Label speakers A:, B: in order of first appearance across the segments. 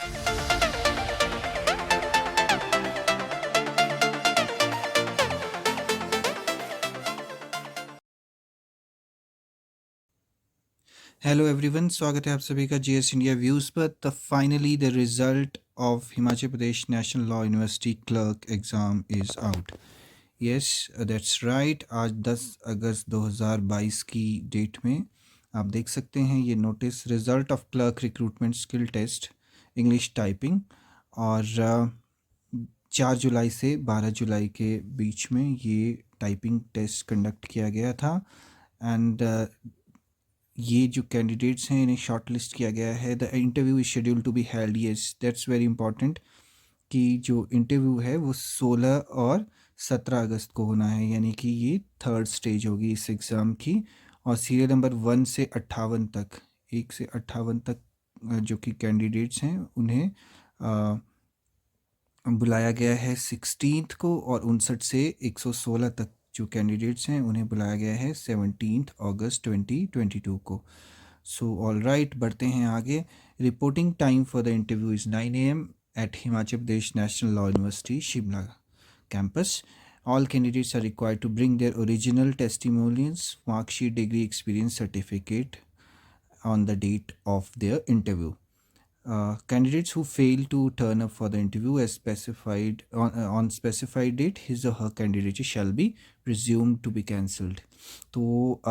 A: Hello everyone, स्वागत है आप सभी का जीएस इंडिया व्यूज़ पर। The finally the result of Himachal Pradesh national law university clerk exam is out. Yes, that's right. आज 10 अगस्त 2022 की डेट में आप देख सकते हैं ये notice, result of clerk recruitment skill test English typing. और 4 जुलाई से 12 जुलाई के बीच में ये टाइपिंग टेस्ट कंडक्ट किया गया था। एंड ये जो कैंडिडेट्स हैं इन्हें शॉर्ट लिस्ट किया गया है। The interview is schedule to be held, yes that's very important कि जो इंटरव्यू है वो 16 और 17 अगस्त को होना है, यानी कि ये थर्ड स्टेज होगी इस एग्ज़ाम की। और सीरियल नंबर 1 से 58 तक, 1 से 58 तक जो कि कैंडिडेट्स हैं उन्हें बुलाया गया है 16 को, और 59 से 116 तक जो कैंडिडेट्स हैं उन्हें बुलाया गया है 17 अगस्त 2022 को। सो ऑल राइट, बढ़ते हैं आगे। Reporting time for the interview is 9 AM at Himachal Pradesh national law university Shimla campus. All candidates are required to bring their original testimonials, mark sheet, degree, experience certificate on the date of their interview. Candidates who fail to turn up for the interview as specified on specified date, his or her candidature shall be presumed to be cancelled. तो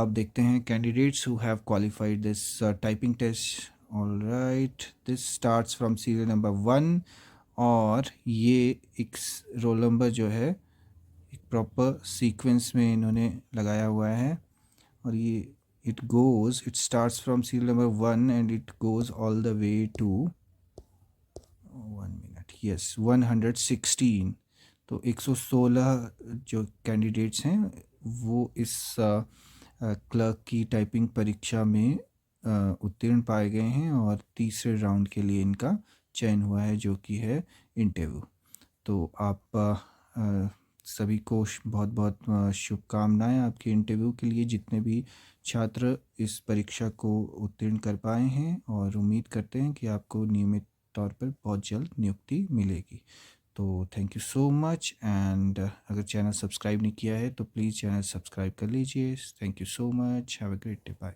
A: अब देखते हैं candidates who have qualified this typing test. All right, this starts from serial number 1, और ये एक roll number जो है एक प्रॉपर सीक्वेंस में इन्होंने लगाया हुआ है। और ये it starts from serial number 1 and it goes all the way to 116। तो 116 जो कैंडिडेट्स हैं वो इस क्लर्क की टाइपिंग परीक्षा में उत्तीर्ण पाए गए हैं, और तीसरे राउंड के लिए इनका चयन हुआ है जो कि है इंटरव्यू। तो आप सभी को बहुत बहुत शुभकामनाएं आपके इंटरव्यू के लिए, जितने भी छात्र इस परीक्षा को उत्तीर्ण कर पाए हैं, और उम्मीद करते हैं कि आपको नियमित तौर पर बहुत जल्द नियुक्ति मिलेगी। तो thank you so much. And अगर चैनल सब्सक्राइब नहीं किया है तो प्लीज़ चैनल सब्सक्राइब कर लीजिए। Thank you so much, have a great day, bye.